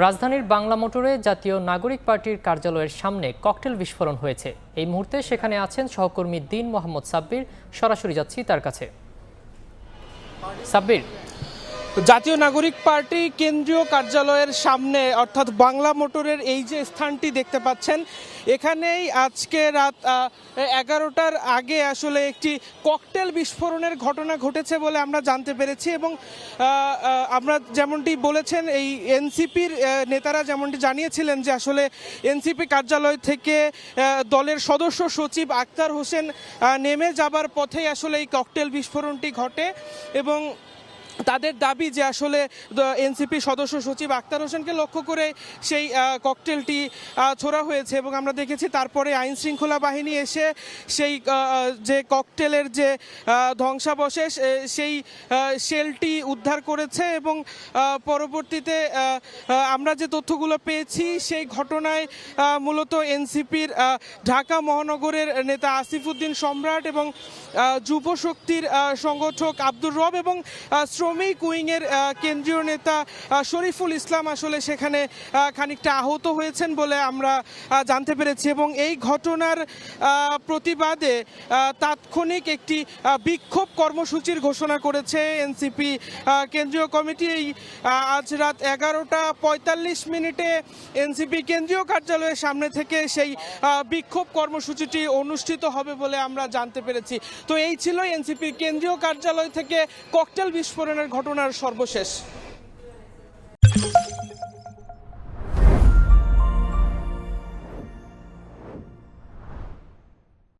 রাজধানীর বাংলা মোটরে জাতীয় নাগরিক পার্টির কার্যালয়ের সামনে ককটেল বিস্ফোরণ হয়েছে। এই মুহূর্তে সেখানে আছেন সহকর্মী দিন মোহাম্মদ সাব্বির। সরাসরি যাচ্ছি তার কাছে। সাব্বির, জাতীয় নাগরিক পার্টি কেন্দ্রীয় কার্যালয়ের সামনে অর্থাৎ বাংলা মোটরের এই যে স্থানটি দেখতে পাচ্ছেন, এখানেই আজকে রাত 11টার আগে আসলে একটি ককটেল বিস্ফোরণের ঘটনা ঘটেছে বলে আমরা জানতে পেরেছি। এবং আমরা যেমনটি বলেছেন, এই এনসিপির নেতারা যেমনটি জানিয়েছিলেন যে আসলে এনসিপি কার্যালয় থেকে দলের সদস্য সচিব আক্তার হোসেন নেমে যাবার পথেই আসলে এই ককটেল বিস্ফোরণটি ঘটে। এবং তাদের দাবি যে আসলে এনসিপি সদস্য সচিব আক্তার হোসেনকে লক্ষ্য করে সেই ককটেলটি ছোড়া হয়েছে। এবং আমরা দেখেছি তারপরে আইন শৃঙ্খলা বাহিনী এসে সেই যে ককটেলের যে ধ্বংসাবশেষ সেই শেলটি উদ্ধার করেছে। এবং পরবর্তীতে আমরা যে তথ্যগুলো পেয়েছি, সেই ঘটনায় মূলত এনসিপির ঢাকা মহানগরের নেতা আসিফ উদ্দিন সম্রাট এবং যুব শক্তির সংগঠক আব্দুর রব এবং শ্রমিক উইংয়ের কেন্দ্রীয় নেতা শরীফুল ইসলাম আসলে সেখানে খানিকটা আহত হয়েছেন বলে আমরা জানতে পেরেছি। এবং এই ঘটনার প্রতিবাদে তাৎক্ষণিক একটি বিক্ষোভ কর্মসূচির ঘোষণা করেছে এনসিপি কেন্দ্রীয় কমিটি। এই আজ রাত 11টা 45 এনসিপি কেন্দ্রীয় কার্যালয়ের সামনে থেকে সেই বিক্ষোভ কর্মসূচিটি অনুষ্ঠিত হবে বলে আমরা জানতে পেরেছি। তো এই ছিল এনসিপি কেন্দ্রীয় কার্যালয় থেকে ককটেল বিস্ফোরণের ঘটনার সর্বশেষ।